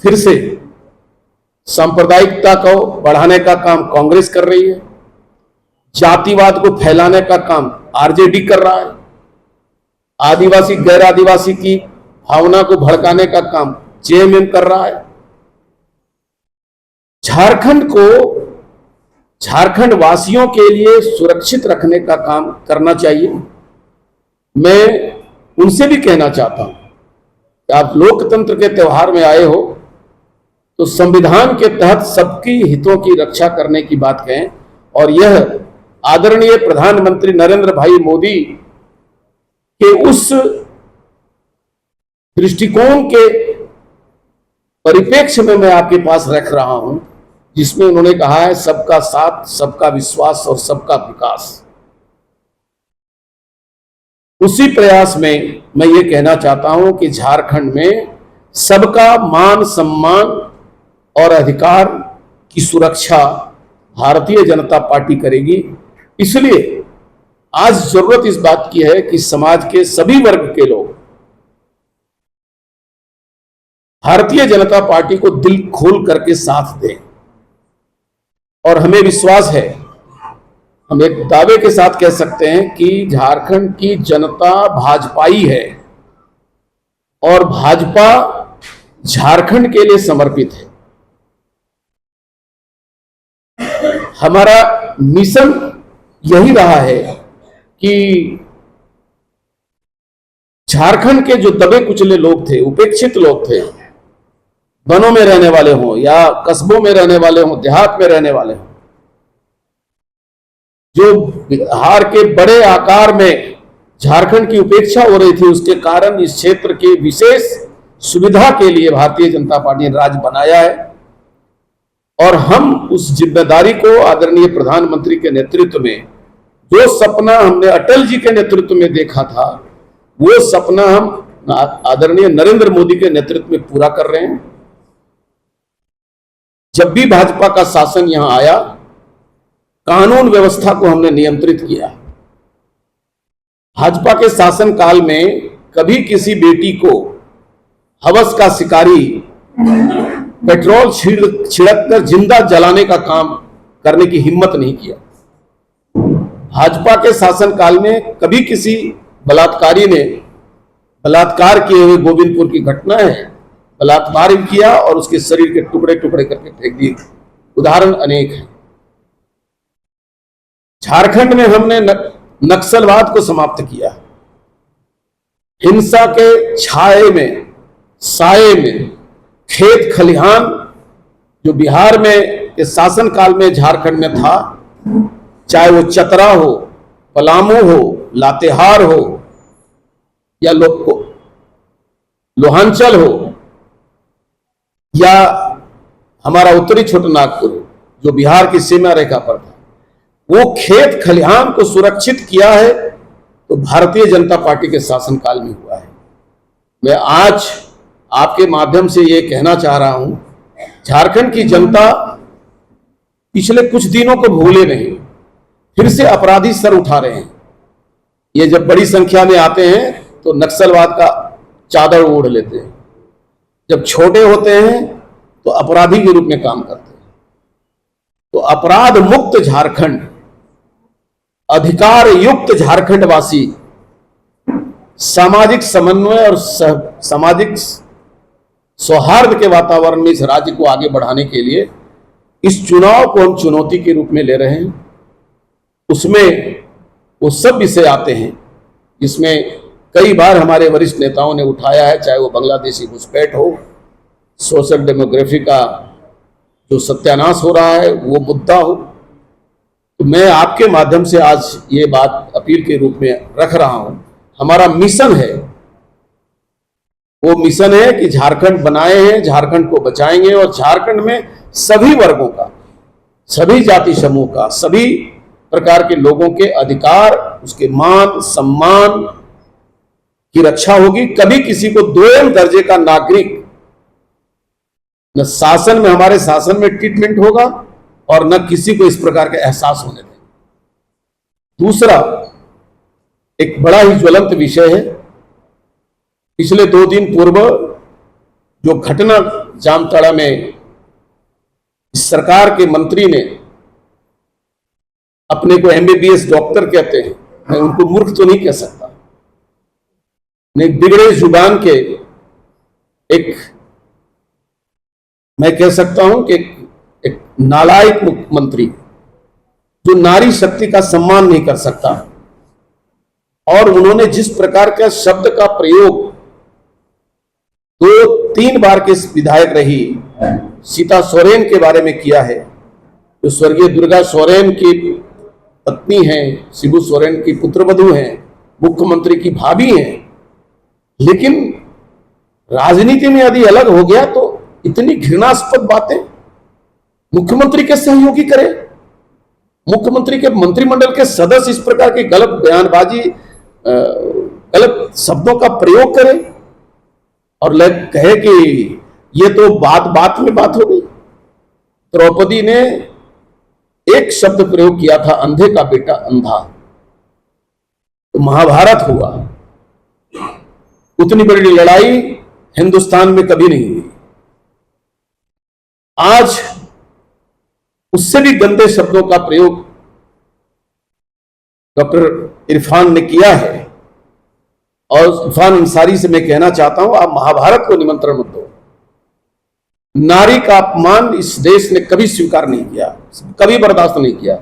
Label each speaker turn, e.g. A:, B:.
A: फिर से सांप्रदायिकता को बढ़ाने का काम कांग्रेस कर रही है, जातिवाद को फैलाने का काम आरजेडी कर रहा है, आदिवासी गैर आदिवासी की भावना को भड़काने का काम जेएमएम कर रहा है। झारखंड को झारखंड वासियों के लिए सुरक्षित रखने का काम करना चाहिए। मैं उनसे भी कहना चाहता हूं कि आप लोकतंत्र के त्योहार में आए हो तो संविधान के तहत सबकी हितों की रक्षा करने की बात कहें, और यह आदरणीय प्रधानमंत्री नरेंद्र भाई मोदी के उस दृष्टिकोण के परिप्रेक्ष्य में मैं आपके पास रख रहा हूं जिसमें उन्होंने कहा है सबका साथ, सबका विश्वास और सबका विकास। उसी प्रयास में मैं ये कहना चाहता हूं कि झारखंड में सबका मान सम्मान और अधिकार की सुरक्षा भारतीय जनता पार्टी करेगी। इसलिए आज जरूरत इस बात की है कि समाज के सभी वर्ग के लोग भारतीय जनता पार्टी को दिल खोल करके साथ दें, और हमें विश्वास है, हम एक दावे के साथ कह सकते हैं कि झारखंड की जनता भाजपाई है और भाजपा झारखंड के लिए समर्पित है। हमारा मिशन यही रहा है कि झारखंड के जो दबे कुचले लोग थे, उपेक्षित लोग थे, वनों में रहने वाले हों या कस्बों में रहने वाले हों, देहात में रहने वाले हों, जो बिहार के बड़े आकार में झारखंड की उपेक्षा हो रही थी, उसके कारण इस क्षेत्र की विशेष सुविधा के लिए भारतीय जनता पार्टी ने राज्य बनाया है। और हम उस जिम्मेदारी को आदरणीय प्रधानमंत्री के नेतृत्व में, जो सपना हमने अटल जी के नेतृत्व में देखा था, वो सपना हम आदरणीय नरेंद्र मोदी के नेतृत्व में पूरा कर रहे हैं। जब भी भाजपा का शासन यहां आया, कानून व्यवस्था को हमने नियंत्रित किया। भाजपा के शासन काल में कभी किसी बेटी को हवस का शिकारी पेट्रोल छिड़क कर जिंदा जलाने का काम करने की हिम्मत नहीं किया। भाजपा के शासन काल में कभी किसी बलात्कारी ने बलात्कार किए हुए गोविंदपुर की घटना है, बलात्कार किया और उसके शरीर के टुकड़े टुकड़े करके फेंक दिए। उदाहरण अनेक हैं। झारखंड में हमने नक्सलवाद को समाप्त किया। हिंसा के छाये में, साये में खेत खलिहान जो बिहार में के शासन काल में झारखंड में था, चाहे वो चतरा हो, पलामू हो, लातेहार हो या लोहांचल हो या हमारा उत्तरी छोटानागपुर जो बिहार की सीमा रेखा पर था, वो खेत खलिहान को सुरक्षित किया है तो भारतीय जनता पार्टी के शासनकाल में हुआ है। मैं आज आपके माध्यम से ये कहना चाह रहा हूं, झारखंड की जनता पिछले कुछ दिनों को भूले नहीं, फिर से अपराधी सर उठा रहे हैं। ये जब बड़ी संख्या में आते हैं तो नक्सलवाद का चादर ओढ़ लेते हैं, जब छोटे होते हैं तो अपराधी के रूप में काम करते हैं। तो अपराध मुक्त झारखंड, अधिकार युक्त झारखंड वासी सामाजिक समन्वय और सामाजिक सौहार्द के वातावरण में इस राज्य को आगे बढ़ाने के लिए इस चुनाव को हम चुनौती के रूप में ले रहे हैं। उसमें वो सब विषय आते हैं जिसमें कई बार हमारे वरिष्ठ नेताओं ने उठाया है, चाहे वो बांग्लादेशी घुसपैठ हो, सोशल डेमोग्राफी का जो सत्यानाश हो रहा है वो मुद्दा हो। तो मैं आपके माध्यम से आज ये बात अपील के रूप में रख रहा हूं। हमारा मिशन है, वो मिशन है कि झारखंड बनाए हैं, झारखंड को बचाएंगे और झारखंड में सभी वर्गों का, सभी जाति समूह का, सभी प्रकार के लोगों के अधिकार, उसके मान सम्मान की रक्षा होगी। कभी किसी को दोयम दर्जे का नागरिक न शासन में, हमारे शासन में ट्रीटमेंट होगा और न किसी को इस प्रकार का एहसास होने देंगे। दूसरा एक बड़ा ही ज्वलंत विषय है। पिछले 2 दिन पूर्व जो घटना जामताड़ा में इस सरकार के मंत्री ने अपने को एमबीबीएस डॉक्टर कहते हैं, मैं उनको मूर्ख तो नहीं कह सकता, नहीं, बिगड़े जुबान के एक, मैं कह सकता हूं कि एक नालायक मुख्यमंत्री जो नारी शक्ति का सम्मान नहीं कर सकता, और उन्होंने जिस प्रकार का शब्द का प्रयोग 2-3 बार के विधायक रही सीता सोरेन के बारे में किया है, जो स्वर्गीय दुर्गा सोरेन की पत्नी हैं, शिबू सोरेन की पुत्रवधू हैं, मुख्यमंत्री की भाभी हैं, लेकिन राजनीति में यदि अलग हो गया तो इतनी घृणास्पद बातें मुख्यमंत्री के सहयोगी करें, मुख्यमंत्री के मंत्रिमंडल के सदस्य इस प्रकार की गलत बयानबाजी, गलत शब्दों का प्रयोग करें और कहे कि ये तो बात में बात हो गई। द्रौपदी ने एक शब्द प्रयोग किया था, अंधे का बेटा अंधा, तो महाभारत हुआ। उतनी बड़ी लड़ाई हिंदुस्तान में कभी नहीं हुई। आज उससे भी गंदे शब्दों का प्रयोग डॉक्टर इरफान ने किया है, और इरफान अंसारी से मैं कहना चाहता हूं, आप महाभारत को निमंत्रण मत दो। नारी का अपमान इस देश ने कभी स्वीकार नहीं किया, कभी बर्दाश्त नहीं किया।